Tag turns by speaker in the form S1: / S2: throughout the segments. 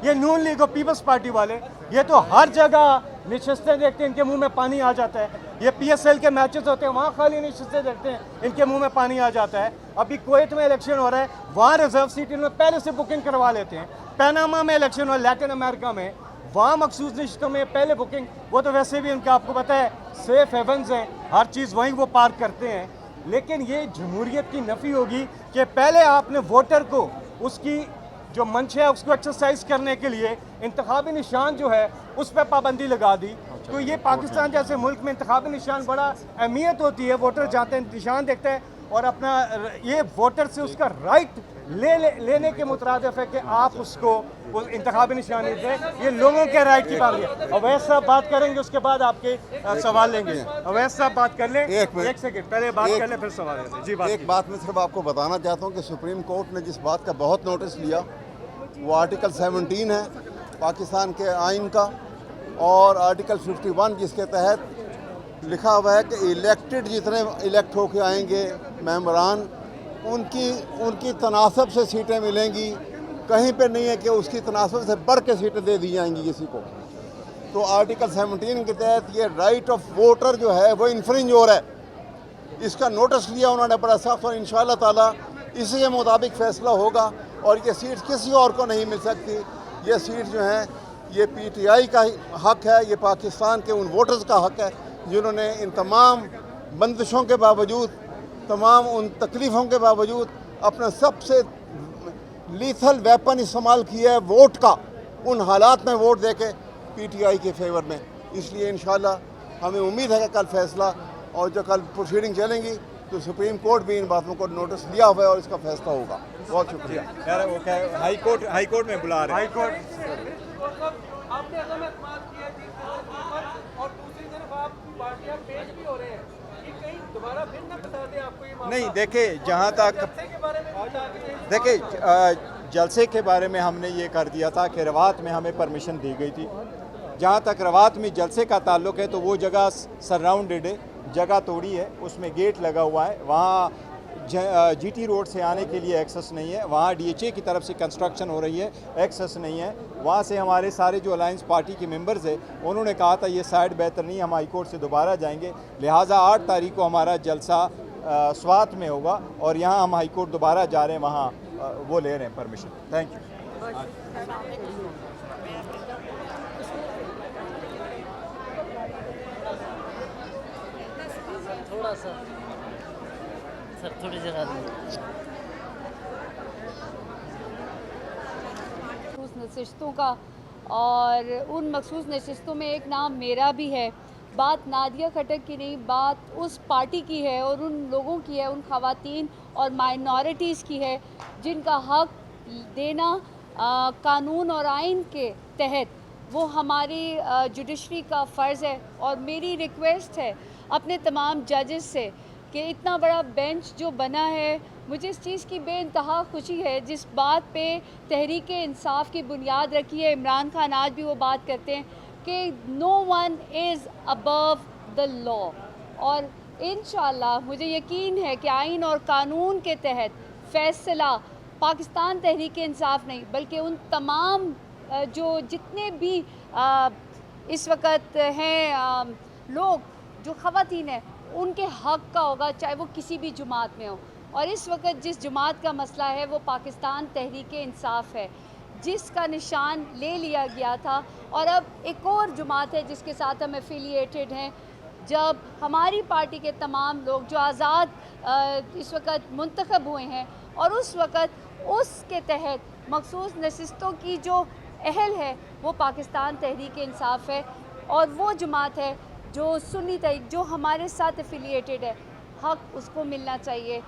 S1: ये नून लीग और peoples party वाले, ये तो हर जगह नशस्तें देखते हैं, इनके मुंह में पानी आ जाता है। ये PSL के मैचेस होते हैं, वहाँ खाली नशस्तें देखते हैं, इनके मुंह में पानी आ जाता है। अभी कुवैत में इलेक्शन हो रहा है, वहाँ रिजर्व सीट इन्होंने पहले से बुकिंग करवा लेते हैं। पनामा में इलेक्शन हो, लैटिन अमेरिका में, वहाँ मखसूस नशस्तों में पहले बुकिंग, वो तो वैसे भी उनका आपको पता है सेफ हेवन्स हैं, हर चीज़ वहीं वो पार्क करते हैं। लेकिन ये जमहूरियत की नफ़ी होगी कि पहले आपने वोटर को उसकी जो मंच है उसको एक्सरसाइज करने के लिए इंतखाबी निशान जो है उस पर पाबंदी लगा दी। तो ये पाकिस्तान जैसे मुल्क में इंतखाबी निशान बड़ा अहमियत होती है, वोटर जाते हैं निशान देखते हैं और अपना ये वोटर से उसका राइट लेने के मुतरादिफ है कि आप उसको वो इंतखाबी निशान दें। ये लोगों के राइट की बात है। अवैध साहब बात करेंगे, उसके बाद आपके सवाल लेंगे। अवैध साहब बात कर लें, एक सेकंड पहले बात कर लें फिर सवाल लें। जी,
S2: एक बात मैं सिर्फ आपको बताना चाहता हूँ कि सुप्रीम कोर्ट ने जिस बात का बहुत नोटिस लिया वो आर्टिकल 17 है पाकिस्तान के आइन का, और आर्टिकल 51 जिसके तहत लिखा हुआ है कि इलेक्टेड जितने इलेक्ट होके आएंगे मेंबरान, उनकी तनासब से सीटें मिलेंगी। कहीं पे नहीं है कि उसकी तनासब से बढ़ के सीटें दे दी जाएंगी किसी को। तो आर्टिकल 17 के तहत ये राइट ऑफ वोटर जो है वो इन्फ्रिंज हो रहा है। इसका नोटिस लिया उन्होंने बड़ा सख्त, और इंशाअल्लाह ताला इसी के मुताबिक फ़ैसला होगा और ये सीट किसी और को नहीं मिल सकती। ये सीट जो है ये PTI का हक है, ये पाकिस्तान के उन वोटर्स का हक है जिन्होंने इन तमाम बंदिशों के बावजूद, तमाम उन तकलीफ़ों के बावजूद अपना सबसे लीथल वेपन इस्तेमाल किया है वोट का, उन हालात में वोट दे के PTI के फेवर में। इसलिए इंशाअल्लाह हमें उम्मीद है कि कल फैसला, और जो कल प्रोसीडिंग चलेंगी तो सुप्रीम कोर्ट भी इन बातों को नोटिस लिया हुआ है और इसका फैसला होगा। बहुत शुक्रिया
S1: यार। वो क्या है, हाई कोर्ट में बुला रहे हैं। हाई कोर्ट
S3: आपने अदम एतमाद किया थी और दूसरी तरफ आप पार्टियां पेश भी हो रहे हैं, ये कहीं दोबारा फिर ना बता दें आपको ये
S4: नहीं, देखिए जहाँ तक
S3: के बारे में
S4: देखिए जलसे के बारे में हमने ये कर दिया था कि रवात में हमें परमिशन दी गई थी। जहाँ तक रवात में जलसे का ताल्लुक है तो वो जगह सराउंडेड है, जगह तोड़ी है, उसमें गेट लगा हुआ है। वहाँ GT रोड से आने के लिए एक्सेस नहीं है, वहाँ DHA की तरफ से कंस्ट्रक्शन हो रही है, एक्सेस नहीं है। वहाँ से हमारे सारे जो अलायंस पार्टी के मेंबर्स हैं उन्होंने कहा था ये साइड बेहतर नहीं, हम हाई कोर्ट से दोबारा जाएंगे। लिहाजा 8 तारीख को हमारा जलसा स्वात में होगा और यहाँ हम हाई कोर्ट दोबारा जा रहे हैं, वहाँ वो ले रहे हैं परमिशन। Thank you.
S5: थोड़ा सा सर, थोड़ी जगह
S6: नशिस्तों का, और उन मखसूस नशिस्तों में एक नाम मेरा भी है। बात नादिया खटक की नहीं, बात उस पार्टी की है और उन लोगों की है, उन ख़वातीन और माइनॉरिटीज़ की है जिनका हक देना कानून और आइन के तहत वो हमारी जुडिशरी का फ़र्ज़ है। और मेरी रिक्वेस्ट है अपने तमाम जजेस से कि इतना बड़ा बेंच जो बना है, मुझे इस चीज़ की बेइंतहा खुशी है जिस बात पे तहरीक इंसाफ की बुनियाद रखी है। इमरान खान आज भी वो बात करते हैं कि no one is above the law, और इंशाअल्लाह मुझे यकीन है कि आइन और कानून के तहत फ़ैसला पाकिस्तान तहरीक इंसाफ नहीं बल्कि उन तमाम जो जितने भी इस वक्त हैं लोग जो ख़वातीन हैं उनके हक़ का होगा, चाहे वो किसी भी जमात में हो। और इस वक्त जिस जमात का मसला है वो पाकिस्तान तहरीक इंसाफ है, जिसका निशान ले लिया गया था, और अब एक और जमात है जिसके साथ हम एफिलिएटेड हैं। जब हमारी पार्टी के तमाम लोग जो आज़ाद इस वक्त मुंतखब हुए हैं और उस वक्त उसके तहत मखसूस नशिस्तों की जो अहल है वो पाकिस्तान तहरीक इंसाफ है, और वो जमात है जो सुन्नी तहरीक जो हमारे साथ एफिलिएटेड है, हक़ उसको मिलना चाहिए।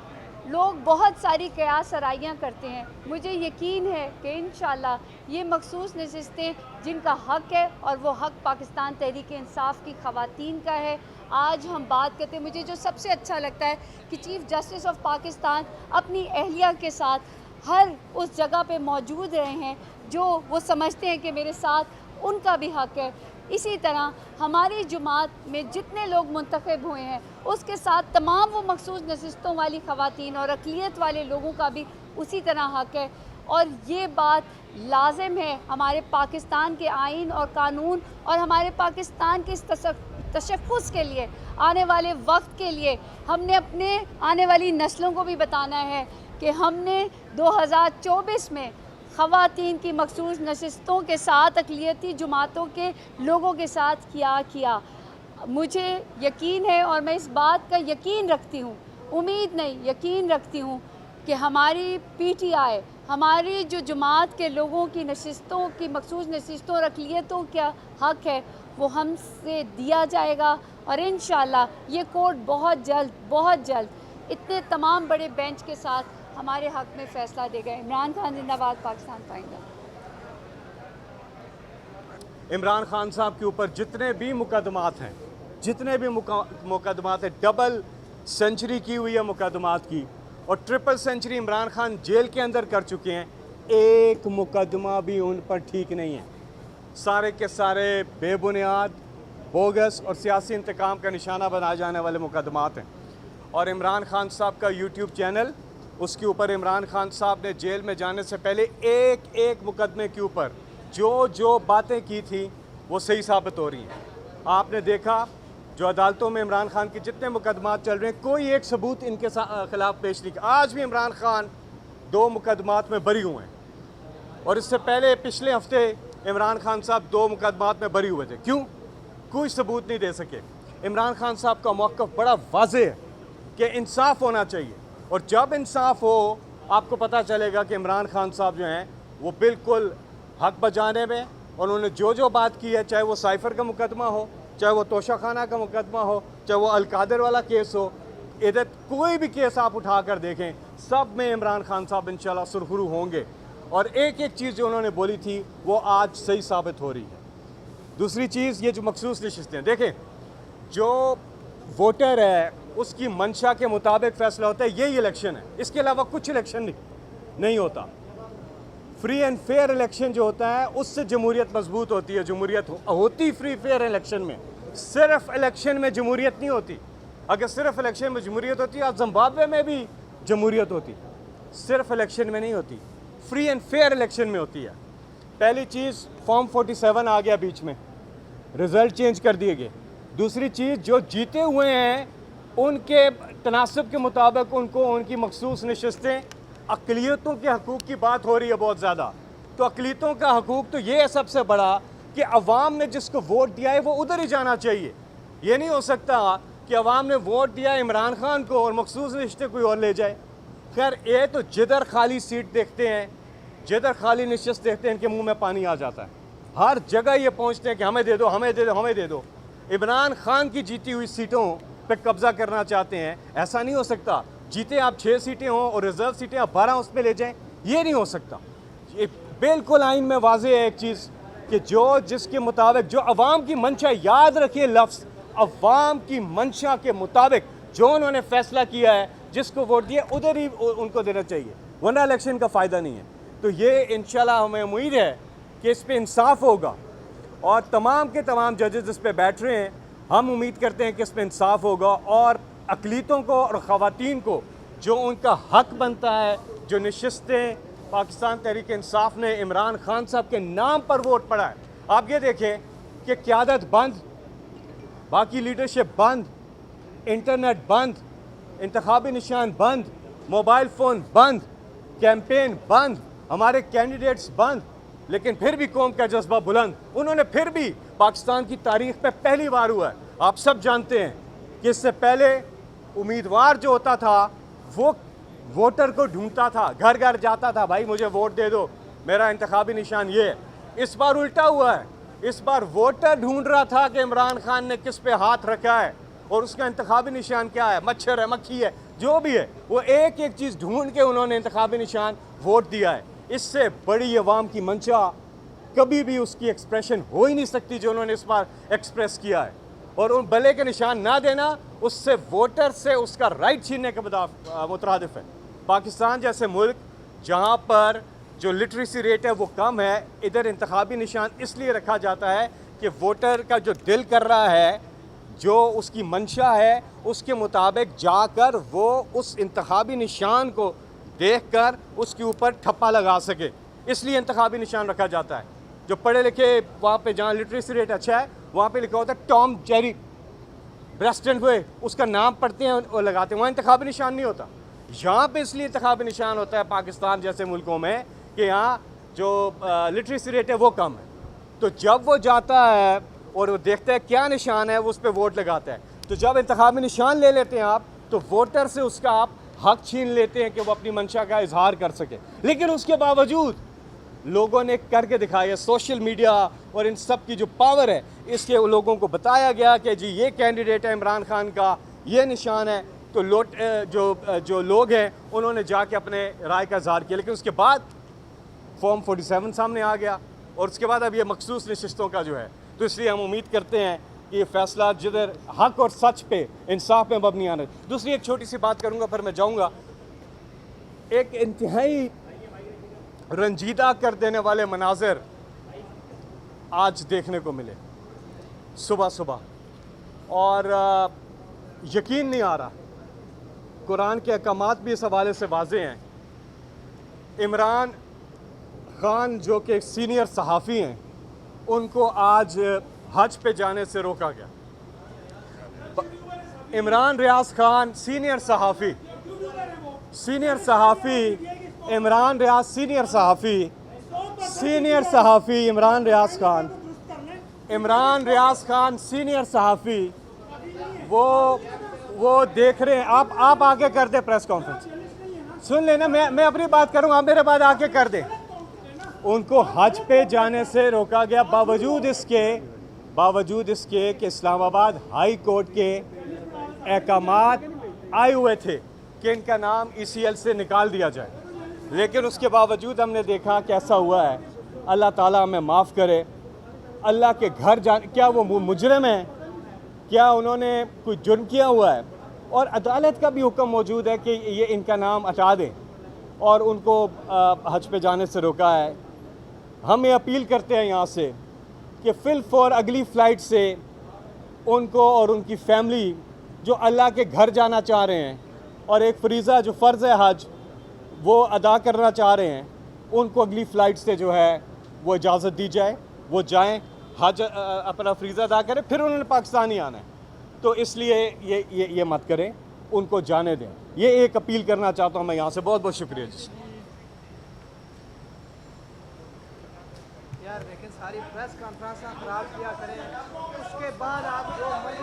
S6: लोग बहुत सारी क़यास सराइयाँ करते हैं, मुझे यकीन है कि इंशाअल्लाह ये मखसूस नशिस्तें जिनका हक़ है और वो हक़ पाकिस्तान तहरीक इंसाफ की ख़वातीन का है। आज हम बात करते हैं, मुझे जो सबसे अच्छा लगता है कि चीफ़ जस्टिस ऑफ पाकिस्तान अपनी अहलिया के साथ हर उस जगह पे मौजूद रहे हैं जो वो समझते हैं कि मेरे साथ उनका भी हक़ है। इसी तरह हमारी जमात में जितने लोग मुंतखब हुए हैं उसके साथ तमाम वो मखसूस नशिस्तों वाली ख़वातीन और अक़लियत वाले लोगों का भी उसी तरह हक़ है। और ये बात लाजिम है हमारे पाकिस्तान के आइन और कानून और हमारे पाकिस्तान के इस तशख़्ख़ुस के लिए, आने वाले वक्त के लिए हमने अपने आने वाली नस्लों को भी बताना है कि हमने 2024 में ख़वातीन की मखसूस नशिस्तों के साथ अक़लियती जमातों के लोगों के साथ क्या किया। मुझे यकीन है और मैं इस बात का यकीन रखती हूँ, उम्मीद नहीं यकीन रखती हूँ कि हमारी PTI, हमारी जो जमात के लोगों की नशिस्तों की मखसूस नशिस्तों और अक़लियतों का हक़ है वो हमसे दिया जाएगा और इंशाअल्लाह ये कोर्ट बहुत जल्द इतने तमाम बड़े बेंच के साथ हमारे हक़ में फ़ैसला देगा। इमरान खान जिंदाबाद, पाकिस्तान पाइंदा।
S1: इमरान खान साहब के ऊपर जितने भी मुकदमात हैं, मुकदमात हैं, डबल सेंचुरी की हुई है मुकदमात की, और triple century Imran Khan jail के अंदर कर चुके हैं। एक मुकदमा भी उन पर ठीक नहीं है, सारे के सारे बेबुनियाद, बोगस और सियासी इंतकाम का निशाना बनाए जाने वाले मुकदमात हैं। और इमरान खान साहब का यूट्यूब चैनल, उसके ऊपर इमरान खान साहब ने जेल में जाने से पहले एक एक मुकदमे के ऊपर जो बातें की थी वो सही साबित हो रही हैं। आपने देखा जो अदालतों में इमरान खान के जितने मुकदमात चल रहे हैं, कोई एक सबूत इनके खिलाफ पेश नहीं किया। आज भी इमरान खान 2 मुकदमात में बरी हुए हैं, और इससे पहले पिछले हफ्ते इमरान खान साहब 2 मुकदमात में बरी हुए थे। क्यों? कोई सबूत नहीं दे सके। इमरान खान साहब का मौक़िफ़ बड़ा वाज़ेह है कि इंसाफ होना चाहिए, और जब इंसाफ हो आपको पता चलेगा कि इमरान खान साहब जो हैं वो बिल्कुल हक बजाने में, और उन्होंने जो बात की है, चाहे वो साइफ़र का मुकदमा हो, चाहे वो तोशाखाना का मुकदमा हो, चाहे वो अलकादर वाला केस हो, इधर कोई भी केस आप उठा कर देखें, सब में इमरान खान साहब इंशाल्लाह सुरखरू होंगे। और एक एक चीज़ जो उन्होंने बोली थी वो आज सही साबित हो रही है। दूसरी चीज़, ये जो मखसूस नशिस्तें, देखें जो वोटर है उसकी मंशा के मुताबिक फ़ैसला होता है, यही इलेक्शन है, इसके अलावा कुछ इलेक्शन नहीं होता। फ्री एंड फेयर इलेक्शन जो होता है उससे जमहूरियत मजबूत होती है। जमहूरियत होती फ्री फेयर इलेक्शन में, सिर्फ इलेक्शन में जमहूरियत नहीं होती। अगर सिर्फ इलेक्शन में जमहूरियत होती, आज जिम्बाब्वे में भी जमहूरियत होती, सिर्फ इलेक्शन में नहीं होती, फ्री एंड फेयर इलेक्शन में होती है। पहली चीज़, फॉर्म 47 आ गया बीच में, रिज़ल्ट चेंज कर दिए गए। दूसरी चीज़, जो जीते हुए हैं उनके तनासब के मुताबिक उनको उनकी मखसूस नशिस्तें, अक़लियतों के हकूक़ की बात हो रही है बहुत ज़्यादा। तो अक़लियतों का हकूक़ तो ये है सबसे बड़ा कि अवाम ने जिसको वोट दिया है वो उधर ही जाना चाहिए। ये नहीं हो सकता कि अवाम ने वोट दिया इमरान खान को और मखसूस नशिस्तें कोई और ले जाए। खैर, ये तो जिधर खाली सीट देखते हैं, जिधर खाली नशिस्त देखते हैं, इनके मुँह में पानी आ जाता है। हर जगह ये पहुँचते हैं कि हमें दे दो, हमें दे दो, हमें दे दो। इमरान खान की जीती हुई सीटों पर कब्ज़ा करना चाहते हैं, ऐसा नहीं हो सकता। जीते आप 6 सीटें हों और रिज़र्व सीटें आप 12 उस पर ले जाएं, ये नहीं हो सकता। ये बिल्कुल आइन में वाज़ेह है एक चीज़ कि जो जिसके मुताबिक जो अवाम की मंशा, याद रखिए लफ्ज़, अवाम की मंशा के मुताबिक जो उन्होंने फ़ैसला किया है, जिसको वोट दिया उधर ही उनको देना चाहिए, वरना इलेक्शन का फ़ायदा नहीं है। तो ये इंशाल्लाह हमें उम्मीद है कि इस पर इंसाफ होगा, और तमाम के तमाम जजेस इस पर बैठ रहे हैं। हम उम्मीद करते हैं कि इस पर इंसाफ होगा और अक़लियतों को और ख़वातीन को जो उनका हक बनता है, जो नशिस्तें पाकिस्तान तहरीक इंसाफ ने इमरान खान साहब के नाम पर वोट पड़ा है। आप ये देखें कि क़यादत बंद, बाकी लीडरशिप बंद, इंटरनेट बंद, इंतखाबी निशान बंद, मोबाइल फ़ोन बंद, कैंपेन बंद, हमारे कैंडिडेट्स बंद, लेकिन फिर भी कौम का जज्बा बुलंद। उन्होंने फिर भी, पाकिस्तान की तारीख़ में पहली बार हुआ है, आप सब जानते हैं कि इससे पहले उम्मीदवार जो होता था वो वोटर को ढूंढता था, घर घर जाता था, भाई मुझे वोट दे दो, मेरा इंतखाबी निशान ये है। इस बार उल्टा हुआ है, इस बार वोटर ढूंढ रहा था कि इमरान खान ने किस पे हाथ रखा है और उसका इंतखाबी निशान क्या है, मच्छर है, मक्खी है, जो भी है, वो एक एक चीज़ ढूंढ के उन्होंने इंतखाबी निशान वोट दिया है। इससे बड़ी अवाम की मंशा कभी भी उसकी एक्सप्रेशन हो ही नहीं सकती जो उन्होंने इस बार एक्सप्रेस किया है। और उन भले के निशान ना देना उससे वोटर से उसका राइट छीनने के मुतरादिफ है। पाकिस्तान जैसे मुल्क जहाँ पर जो लिटरेसी रेट है वो कम है, इधर इंतखाबी निशान इसलिए रखा जाता है कि वोटर का जो दिल कर रहा है, जो उसकी मंशा है, उसके मुताबिक जाकर वो उस इंतखाबी निशान को देखकर उसके ऊपर ठप्पा लगा सके, इसलिए इंतखाबी निशान रखा जाता है। जो पढ़े लिखे वहाँ पे जहाँ लिटरेसी रेट अच्छा है वहाँ पे लिखा होता है टॉम जेरी ब्रेस्टन हुए, उसका नाम पढ़ते हैं और लगाते हैं, वहाँ इंतखाबी निशान नहीं होता। यहाँ पे इसलिए इंतखाबी निशान होता है पाकिस्तान जैसे मुल्कों में कि यहाँ जो लिटरेसी रेट है वो कम है। तो जब वो जाता है और वो देखता है क्या निशान है वो उस पर वोट लगाता है। तो जब इंतखाबी निशान ले लेते हैं आप तो वोटर से उसका आप हक छीन लेते हैं कि वो अपनी मंशा का इजहार कर सके। लेकिन उसके बावजूद लोगों ने करके दिखाया, सोशल मीडिया और इन सब की जो पावर है इसके लोगों को बताया गया कि जी ये कैंडिडेट है इमरान खान का, ये निशान है। तो जो लोग हैं उन्होंने जाके अपने राय का इजहार किया। लेकिन उसके बाद फॉर्म 47 सामने आ गया और उसके बाद अब ये मखसूस नशिस्तों का जो है, तो इसलिए हम उम्मीद करते हैं कि ये फैसला जिधर हक और सच पे इंसाफ में मबनी आना। दूसरी एक छोटी सी बात करूँगा फिर मैं जाऊँगा। एक इंतहाई रंजीदा कर देने वाले मनाजिर आज देखने को मिले सुबह सुबह, और यकीन नहीं आ रहा। कुरान के अहकामात भी इस हवाले से वाज़े हैं। इमरान खान जो कि सीनियर सहाफ़ी हैं उनको आज हज पे जाने से रोका गया। इमरान रियाज खान सीनियर सहाफ़ी इमरान रियाज सीनियर सहाफ़ी इमरान रियाज खान सीनियर सहाफ़ी वो देख रहे हैं। आप आके कर दे प्रेस कॉन्फ्रेंस, सुन लेना, मैं अपनी बात करूँगा, आप मेरे बाद आके कर दे। उनको हज पे जाने से रोका गया बावजूद इसके कि इस्लामाबाद हाई कोर्ट के अहकामात आए हुए थे कि इनका नाम ECL से निकाल दिया जाए। लेकिन उसके बावजूद हमने देखा कैसा हुआ है। अल्लाह ताला हमें माफ़ करे। अल्लाह के घर जाने, क्या वो मुजरिम है? क्या उन्होंने कोई जुर्म किया हुआ है? और अदालत का भी हुक्म मौजूद है कि ये इनका नाम हटा दें और उनको हज पे जाने से रोका है। हम ये अपील करते हैं यहाँ से कि फिल फॉर अगली फ़्लाइट से उनको और उनकी फैमिली जो अल्लाह के घर जाना चाह रहे हैं और एक फ़रीज़ा जो फ़र्ज़ है हज वो अदा करना चाह रहे हैं, उनको अगली फ़्लाइट से जो है वो इजाज़त दी जाए, वो जाएं, हज अपना फ़रीज़ा अदा करें, फिर उन्होंने पाकिस्तान ही आना है। तो इसलिए ये मत करें, उनको जाने दें। ये एक अपील करना चाहता हूँ मैं यहाँ से। बहुत बहुत शुक्रिया जी।
S3: यार देखें, सारी प्रेस कॉन्फ्रेंस खराब किया करें, उसके बाद आप जो